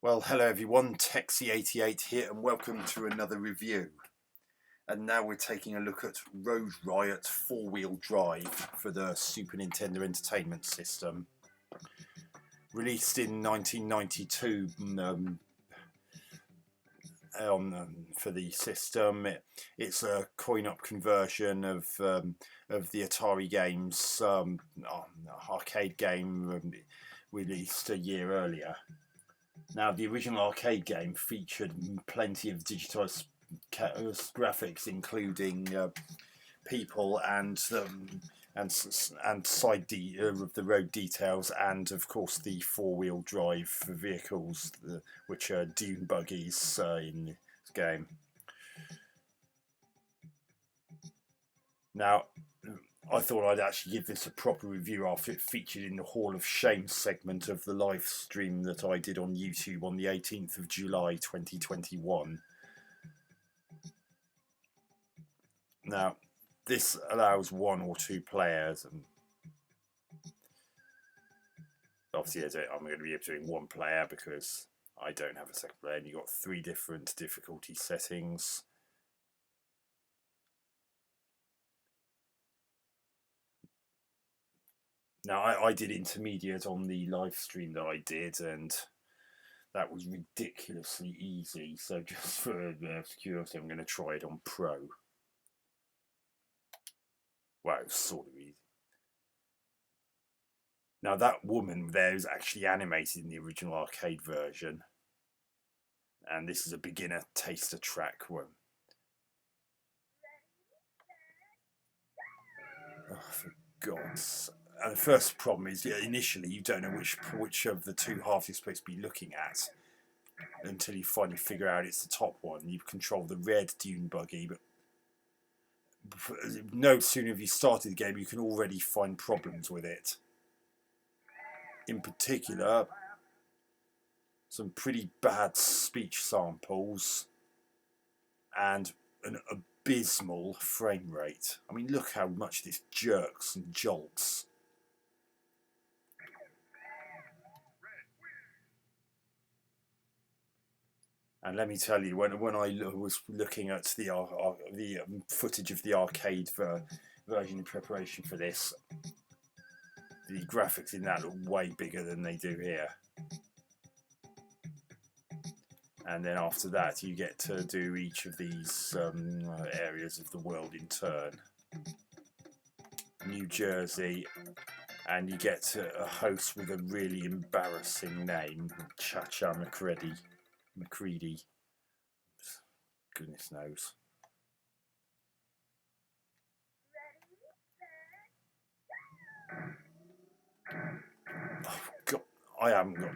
Well, hello everyone, Texie88 here and welcome to another review. And now we're taking a look at Road Riot 4-wheel drive for the Super Nintendo Entertainment System. Released in 1992 for the system. It's a coin-up conversion of the Atari game's arcade game released a year earlier. Now, the original arcade game featured plenty of digitized graphics, including people and side of the road details, and of course the four-wheel drive vehicles, which are dune buggies in this game. Now, I thought I'd actually give this a proper review after it featured in the Hall of Shame segment of the live stream that I did on YouTube on the 18th of July 2021. Now, this allows 1 or 2 players, and obviously I'm going to be doing 1 player because I don't have a second player, and you've got 3 different difficulty settings. Now, I did intermediate on the live stream that I did, and that was ridiculously easy. So just for security, I'm going to try it on Pro. Well, it was sort of easy. Now, that woman there is actually animated in the original arcade version. And this is a beginner taster track one. Oh, for God's sake. And the first problem is, initially you don't know which of the 2 halves you're supposed to be looking at until you finally figure out it's the top one. You control the red dune buggy, but no sooner have you started the game, you can already find problems with it. In particular, some pretty bad speech samples and an abysmal frame rate. I mean, look how much this jerks and jolts. And let me tell you, when I was looking at the footage of the arcade version in preparation for this, the graphics in that look way bigger than they do here. And then after that, you get to do each of these areas of the world in turn. New Jersey, and you get a host with a really embarrassing name, Cha-Cha McCready. Goodness knows. Oh God, I haven't got.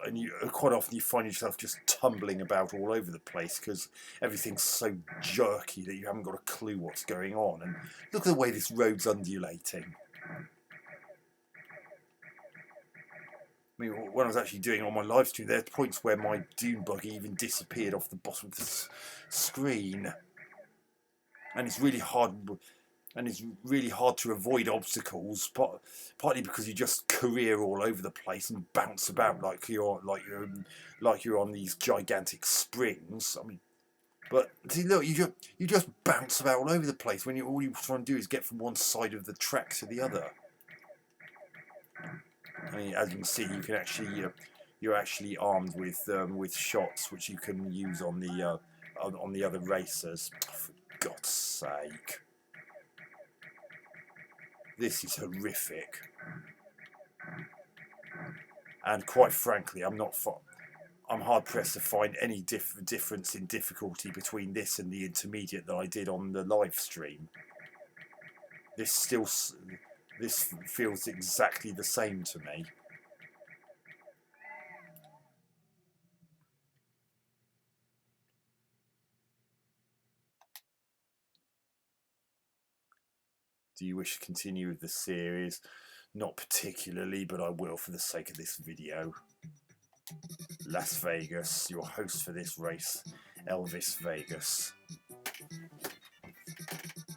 And you quite often you find yourself just tumbling about all over the place because everything's so jerky that you haven't got a clue what's going on. And look at the way this road's undulating. I mean, when I was actually doing it on my live stream, there are points where my dune buggy even disappeared off the bottom of the screen, and it's really hard. And it's really hard to avoid obstacles, partly because you just career all over the place and bounce about like you're on these gigantic springs. I mean, but see, look, you just bounce about all over the place when all you're trying to do is get from one side of the track to the other. I mean, as you can see, you can actually you're actually armed with shots which you can use on the other racers. Oh, for God's sake. This is horrific, and quite frankly, I'm hard pressed to find any difference in difficulty between this and the intermediate that I did on the live stream. This feels exactly the same to me. Do you wish to continue with the series? Not particularly, but I will for the sake of this video. Las Vegas, your host for this race, Elvis Vegas.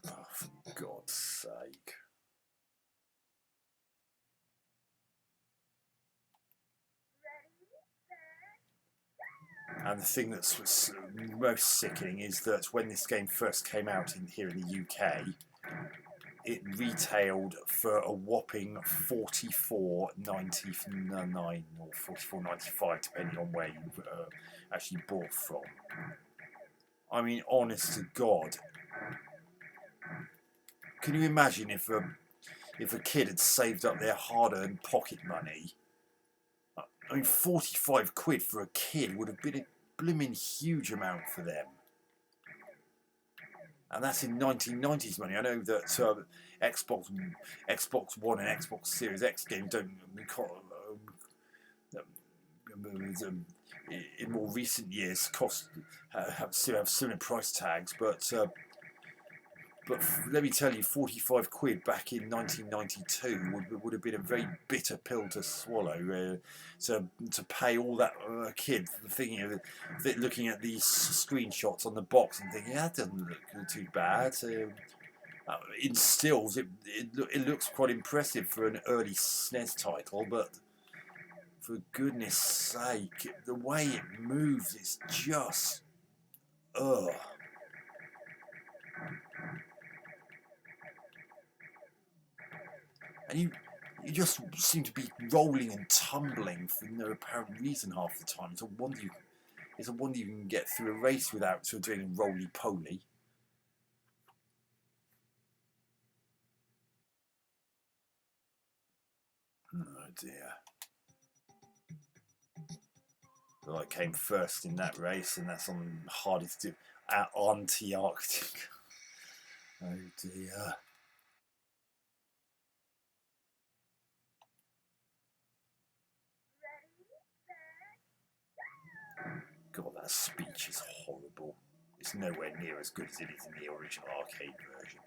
Oh, for God's sake. And the thing that's most sickening is that when this game first came out here in the UK, it retailed for a whopping $44.99 or $44.95, depending on where you actually bought from. I mean, honest to God, can you imagine if a kid had saved up their hard-earned pocket money? I mean, 45 quid for a kid would have been a blooming huge amount for them. And that's in 1990s money. I know that Xbox One and Xbox Series X games don't in more recent years have similar price tags, but let me tell you, 45 quid back in 1992 would have been a very bitter pill to swallow. To pay all that kid, thinking of it, looking at these screenshots on the box and thinking, that doesn't look too bad. In stills, it looks quite impressive for an early SNES title, but for goodness sake, the way it moves is just, ugh. And you just seem to be rolling and tumbling for no apparent reason half the time. It's a wonder you can get through a race without doing roly-poly. Oh dear. Well, I came first in that race, and that's on hardest to Antarctic. Oh dear. God, that speech is horrible. It's nowhere near as good as it is in the original arcade version.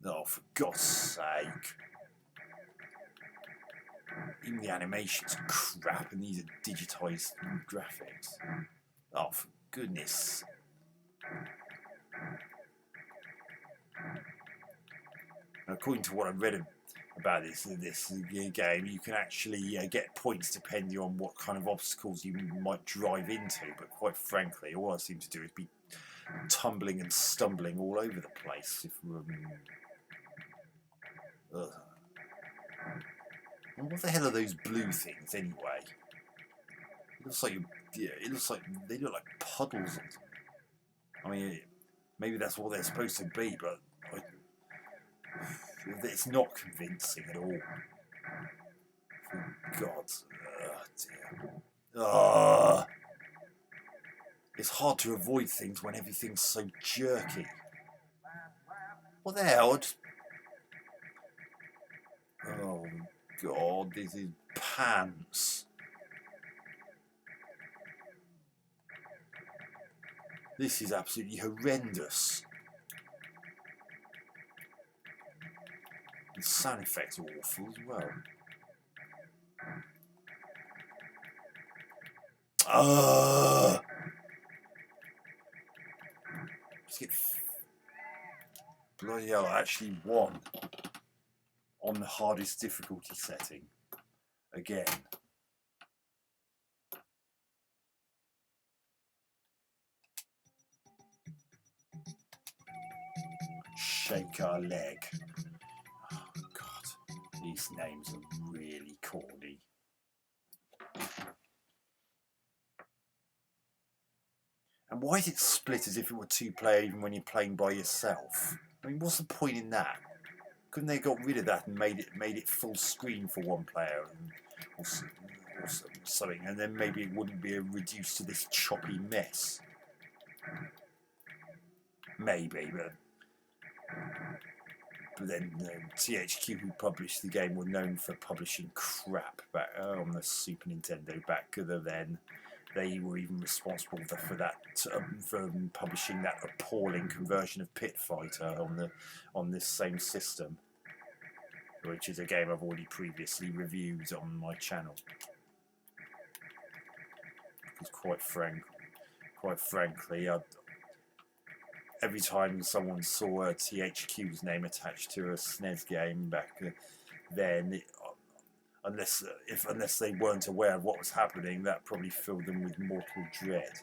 Oh, for God's sake. Even the animation's crap, and these are digitised graphics. Oh, for goodness. According to what I read about this game, you can actually get points depending on what kind of obstacles you might drive into, but quite frankly, all I seem to do is be tumbling and stumbling all over the place. What the hell are those blue things anyway? It looks like they look like puddles. I mean, maybe that's what they're supposed to be, but it's not convincing at all. For God's dear. It's hard to avoid things when everything's so jerky. What the hell? Oh God, this is pants. This is absolutely horrendous. The sound effects are awful as well. Bloody hell, I actually won on the hardest difficulty setting again. Shake our leg. Oh God, these names are really corny. And why is it split as if it were two-player even when you're playing by yourself? I mean, what's the point in that? Couldn't they have got rid of that and made it full screen for one player or something, and then maybe it wouldn't be reduced to this choppy mess? Maybe, but then THQ, who published the game, were known for publishing crap back on the Super Nintendo back then. They were even responsible for that, for publishing that appalling conversion of Pit Fighter on this same system, which is a game I've already previously reviewed on my channel. Because quite frankly, every time someone saw THQ's name attached to a SNES game back then, unless they weren't aware of what was happening, that probably filled them with mortal dread.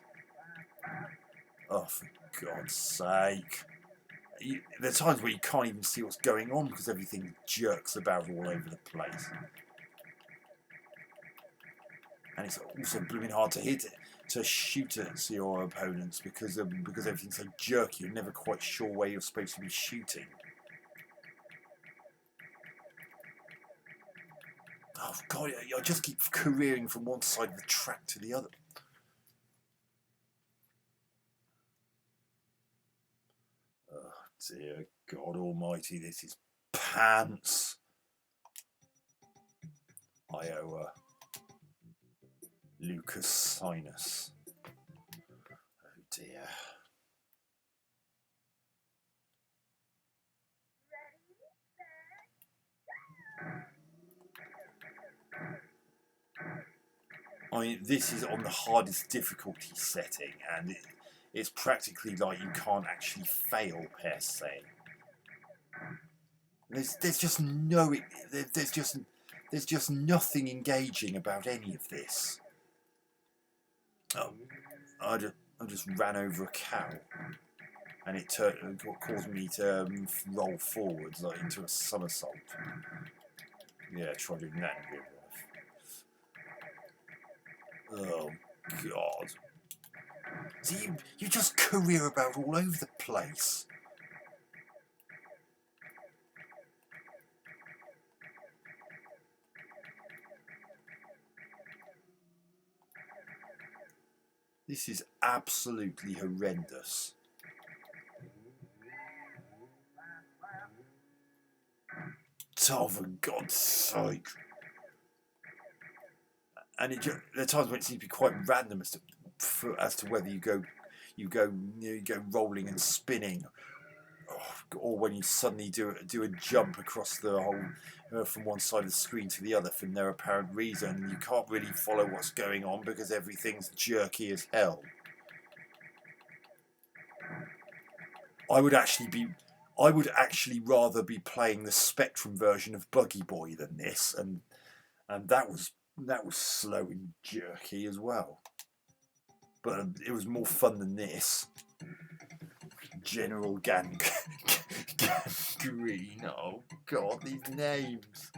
Oh, for God's sake. There are times where you can't even see what's going on because everything jerks about all over the place. And it's also blooming hard to shoot at your opponents because everything's so jerky. You're never quite sure where you're supposed to be shooting. Oh God, I just keep careering from one side of the track to the other. Oh dear God Almighty, this is pants. Iowa. Lucas Sinus. Oh dear. I mean, this is on the hardest difficulty setting, and it's practically like you can't actually fail per se. There's just nothing engaging about any of this. I just ran over a cow, and it caused me to roll forwards like into a somersault. Yeah, try doing that in real life. Oh God! See, you just career about all over the place. This is absolutely horrendous. Oh, for God's sake. And there are times when it seems to be quite random as to whether you go rolling and spinning, or when you suddenly do a jump across the whole from one side of the screen to the other for no apparent reason. You can't really follow what's going on because everything's jerky as hell. I would actually rather be playing the Spectrum version of Buggy Boy than this, and that was slow and jerky as well. But it was more fun than this. General Gangrene. Oh God, these names.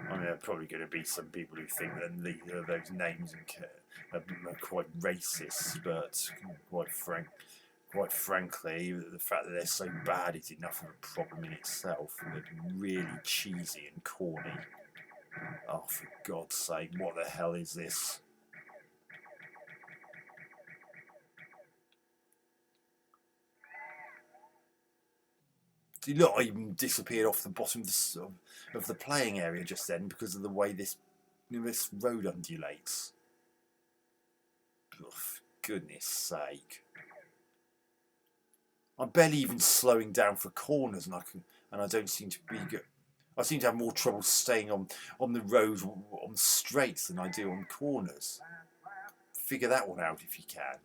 I mean, there are probably going to be some people who think that those names are quite racist, but quite frankly, the fact that they're so bad is enough of a problem in itself. They're really cheesy and corny. Oh, for God's sake, what the hell is this? See, look, I even disappeared off the bottom of the playing area just then because of the way this road undulates. Oh, for goodness sake. I'm barely even slowing down for corners, and I don't seem to be good. I seem to have more trouble staying on the road on straights than I do on corners. Figure that one out if you can.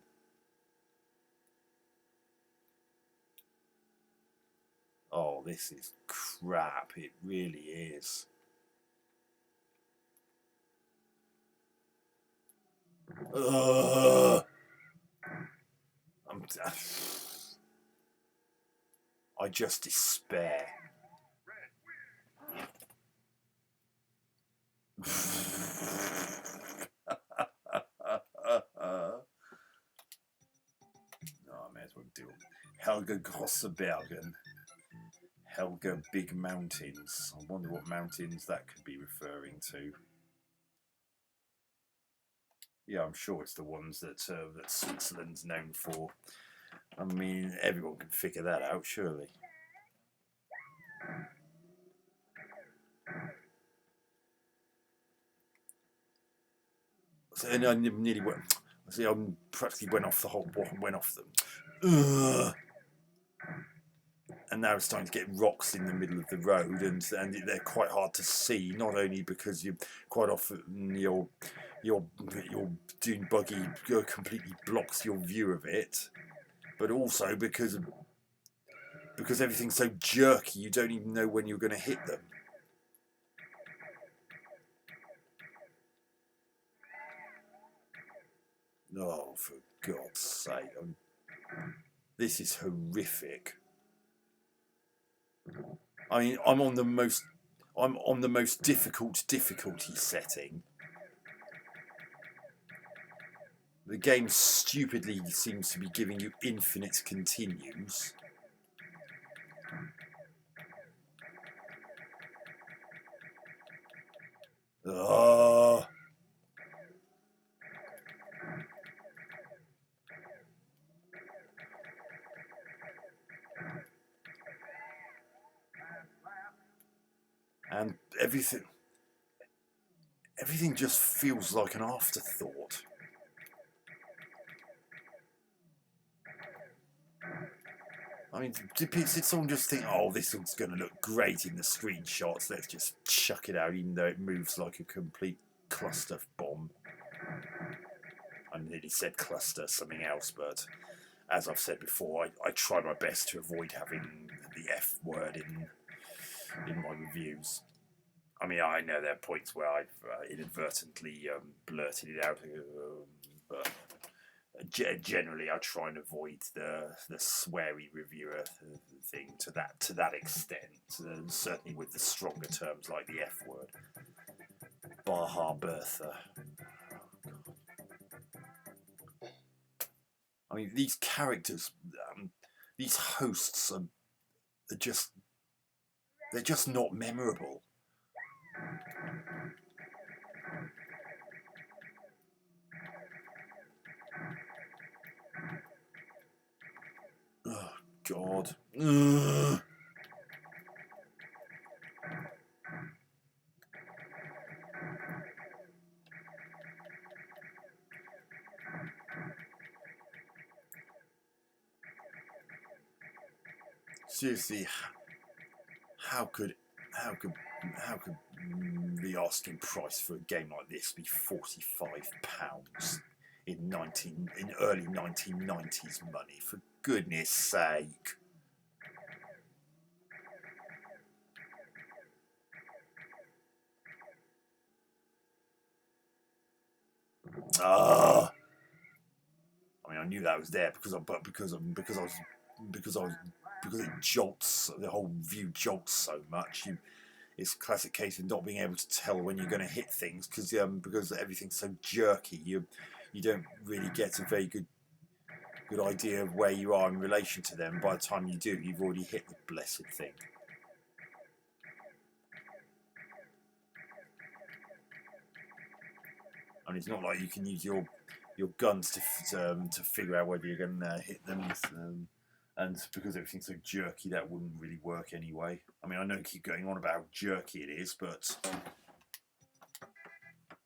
Oh, this is crap. It really is. I just despair. I may as well do it. Helga Grossebergen. Helga Big Mountains. I wonder what mountains that could be referring to. Yeah, I'm sure it's the ones that Switzerland's known for. I mean, everyone can figure that out, surely. So, and I nearly went. See, I practically went off them. Ugh. And now it's starting to get rocks in the middle of the road, and they're quite hard to see. Not only because you quite often your dune buggy completely blocks your view of it, but also because everything's so jerky, you don't even know when you're going to hit them. Oh, for God's sake! This is horrific. I mean, I'm on the most difficult difficulty setting. The game stupidly seems to be giving you infinite continues. Oh. And everything just feels like an afterthought. I mean, did someone just think, oh, this looks going to look great in the screenshots, let's just chuck it out, even though it moves like a complete cluster bomb? I nearly said cluster, something else, but as I've said before, I try my best to avoid having the F word in my reviews. I mean, I know there are points where I've inadvertently blurted it out, but generally I try and avoid the sweary reviewer thing to that extent. Certainly with the stronger terms like the F word. Baja Bertha. I mean, these characters, these hosts they're just not memorable. Oh, God. Ugh. Seriously, how could the asking price for a game like this be £45 in early 1990s money? For goodness sake! Ah! I mean, I knew that was there because it jolts. The whole view jolts so much. It's a classic case of not being able to tell when you're going to hit things because everything's so jerky. You don't really get a very good idea of where you are in relation to them. By the time you do, you've already hit the blessed thing. And it's not like you can use your guns to figure out whether you're going to hit them. And because everything's so jerky, that wouldn't really work anyway. I mean, I know I keep going on about how jerky it is, but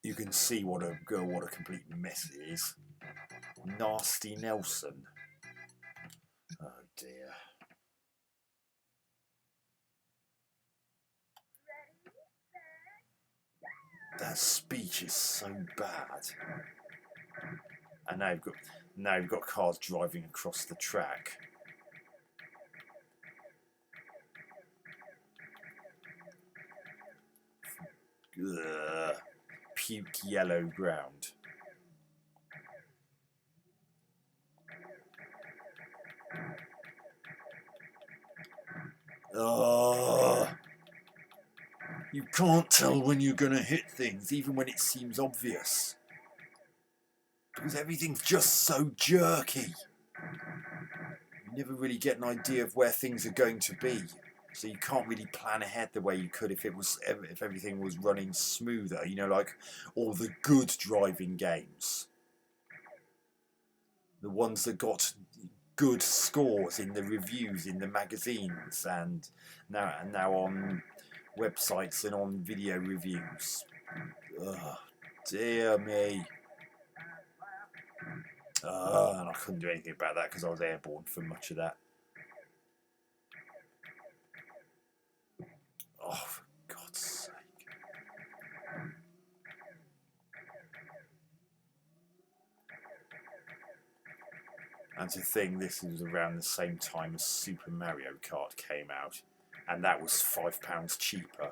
you can see what a complete mess it is. Nasty Nelson. Oh dear. That speech is so bad. And now you've got cars driving across the track. Ugh. Puke yellow ground. Oh, you can't tell when you're going to hit things, even when it seems obvious. Because everything's just so jerky. You never really get an idea of where things are going to be. So you can't really plan ahead the way you could if everything was running smoother. You know, like all the good driving games. The ones that got good scores in the reviews in the magazines and now on websites and on video reviews. Oh, dear me. And I couldn't do anything about that because I was airborne for much of that. Oh, for God's sake. And to think this was around the same time as Super Mario Kart came out, and that was £5 cheaper.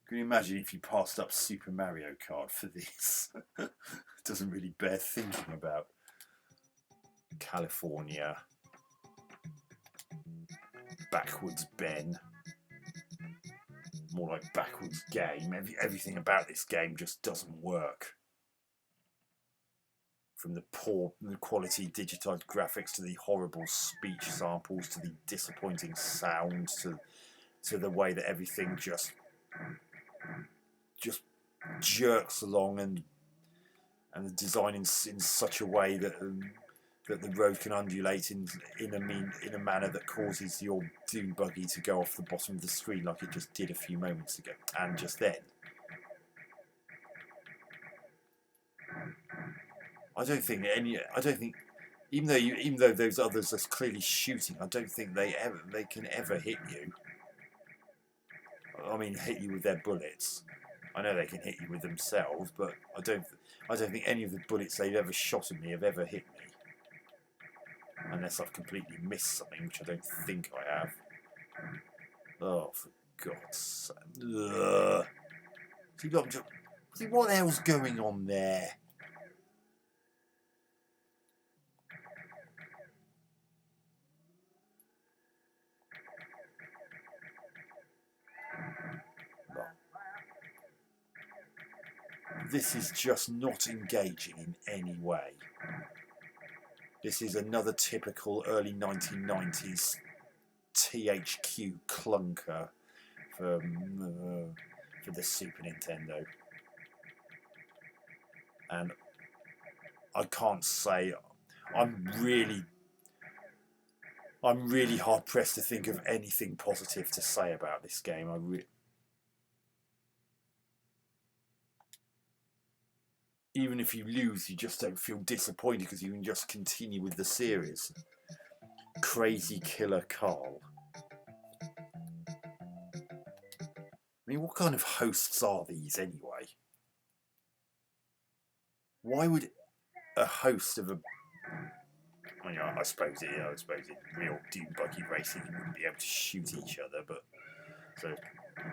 Can you imagine if you passed up Super Mario Kart for this? It doesn't really bear thinking about. California. Backwards Ben. More like backwards game. Everything about this game just doesn't work. From the poor quality digitized graphics to the horrible speech samples to the disappointing sound to the way that everything just jerks along, and the design in such a way that that the road can undulate in a manner that causes your dune buggy to go off the bottom of the screen like it just did a few moments ago, and just then. I don't think even though those others are clearly shooting, I don't think they can ever hit you. I mean, hit you with their bullets. I know they can hit you with themselves, but I don't think any of the bullets they've ever shot at me have ever hit me. Unless I've completely missed something, which I don't think I have. Oh, for God's sake. See, what the hell's going on there? This is just not engaging in any way. This is another typical early 1990s THQ clunker for the Super Nintendo. And I can't say, I'm really hard pressed to think of anything positive to say about this game. Even if you lose, you just don't feel disappointed because you can just continue with the series. Crazy Killer Carl. I mean, what kind of hosts are these anyway? Why would a host of a... I mean, I suppose in real dune buggy racing you wouldn't be able to shoot each other, but... So,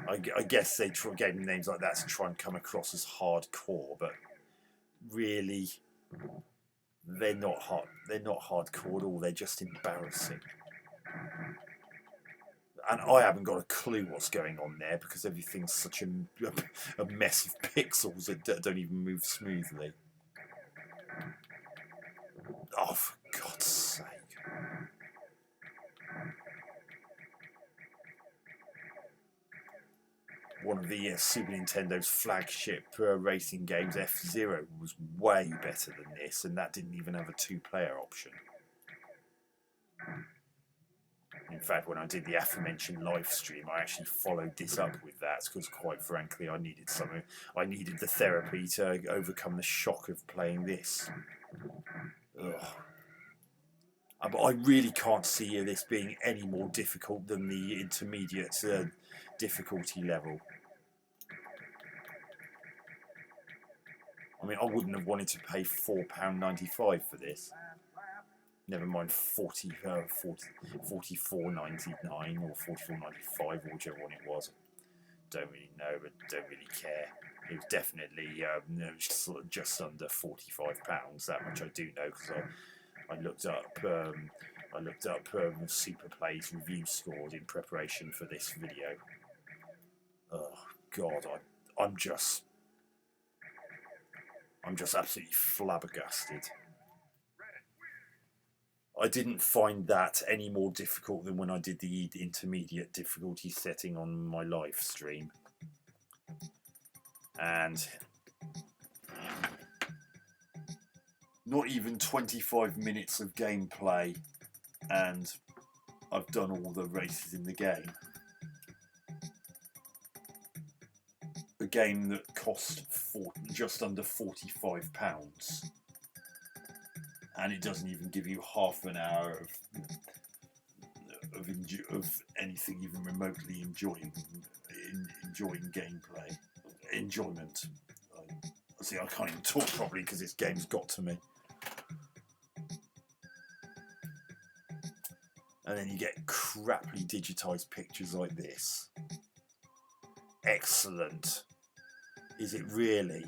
I guess they gave them names like that to try and come across as hardcore, but... Really, they're not hardcore at all. They're just embarrassing, and I haven't got a clue what's going on there because everything's such a mess of pixels that don't even move smoothly. Oh, for God's sake! One of the Super Nintendo's flagship racing games, F-Zero, was way better than this, and that didn't even have a two-player option. In fact, when I did the aforementioned live stream, I actually followed this up with that because, quite frankly, I needed something. I needed the therapy to overcome the shock of playing this. Ugh. But I really can't see this being any more difficult than the intermediate difficulty level. I mean, I wouldn't have wanted to pay £4.95 for this. Never mind £44.99 or £44.95 or whichever one it was. Don't really know, but don't really care. It was definitely just under £45. That much I do know because I looked up Super Play's review scores in preparation for this video. Oh God, I'm just absolutely flabbergasted. I didn't find that any more difficult than when I did the intermediate difficulty setting on my live stream. And not even 25 minutes of gameplay, and I've done all the races in the game. A game that cost just under £45, and it doesn't even give you half an hour of anything even remotely enjoying gameplay. enjoyment. See, I can't even talk properly because this game's got to me. And then you get crappily digitised pictures like this. Excellent. Is it really?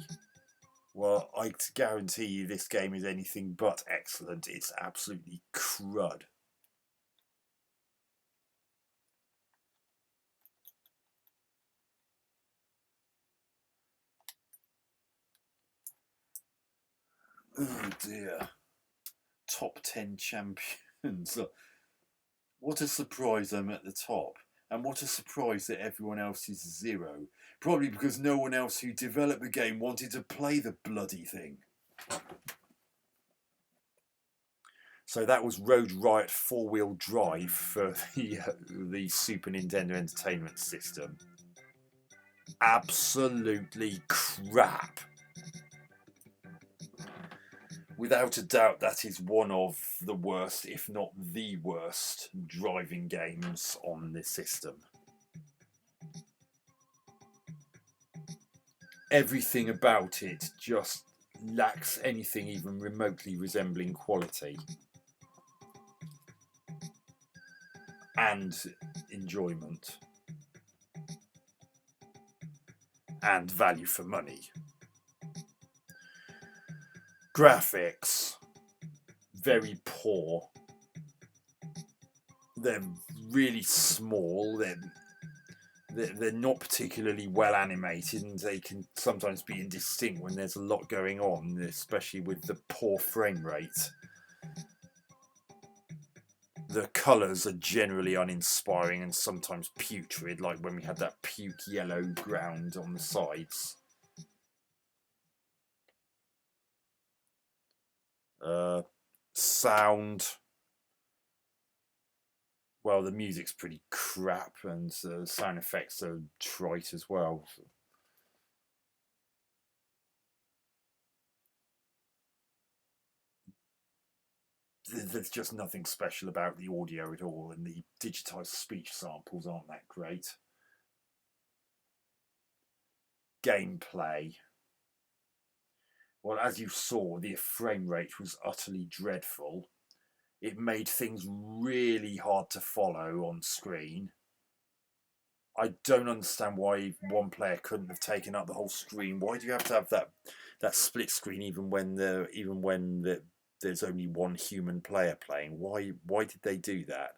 Well, I guarantee you this game is anything but excellent. It's absolutely crud. Oh dear. Top 10 champions. What a surprise I'm at the top. And what a surprise that everyone else is 0. Probably because no one else who developed the game wanted to play the bloody thing. So that was Road Riot 4-wheel drive for the Super Nintendo Entertainment System. Absolutely crap. Without a doubt, that is one of the worst, if not the worst, driving games on this system. Everything about it just lacks anything even remotely resembling quality and enjoyment and value for money. Graphics, very poor. They're really small. They're not particularly well animated, and they can sometimes be indistinct when there's a lot going on, especially with the poor frame rate. The colours are generally uninspiring and sometimes putrid, like when we had that puke yellow ground on the sides. Sound, well, the music's pretty crap, and the sound effects are trite as well. There's just nothing special about the audio at all, and the digitised speech samples aren't that great. Gameplay. Well, as you saw, the frame rate was utterly dreadful. It made things really hard to follow on screen. I don't understand why one player couldn't have taken up the whole screen. Why do you have to have that split screen even when there's only one human player playing? Why did they do that?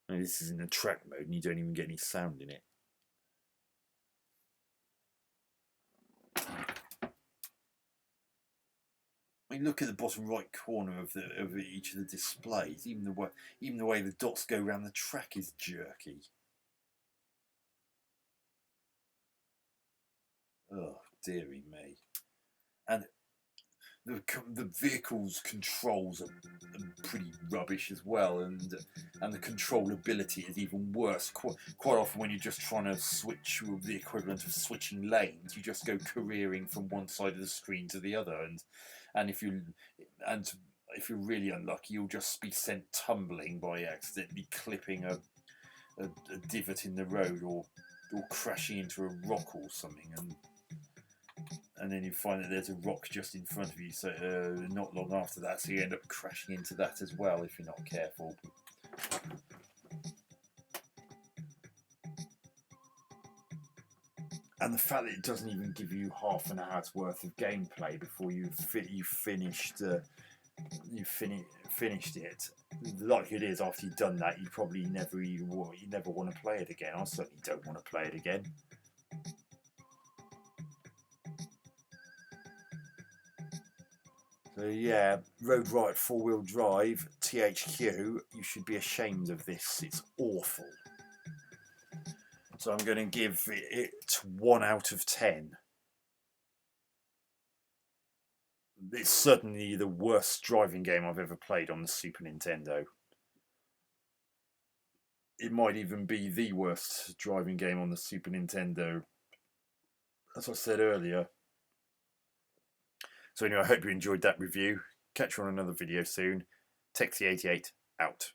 I mean, this is in a track mode and you don't even get any sound in it. I mean, look at the bottom right corner of each of the displays. Even the way the dots go around the track is jerky. Oh, dearie me. And the vehicle's controls are pretty rubbish as well, and the controllability is even worse. Quite often, when you're just trying to switch the equivalent of switching lanes, you just go careering from one side of the screen to the other, and if you're really unlucky, you'll just be sent tumbling by accidentally clipping a divot in the road, or crashing into a rock or something, and then you find that there's a rock just in front of you, so not long after that, so you end up crashing into that as well if you're not careful. And the fact that it doesn't even give you half an hour's worth of gameplay before you've finished it. The likelihood is, after you've done that, you probably never want to play it again. I certainly don't want to play it again. So yeah, Road Riot 4-wheel drive, THQ, you should be ashamed of this. It's awful. So I'm going to give it 1 out of 10. It's certainly the worst driving game I've ever played on the Super Nintendo. It might even be the worst driving game on the Super Nintendo, as I said earlier. So anyway, I hope you enjoyed that review. Catch you on another video soon. THQ-88 out.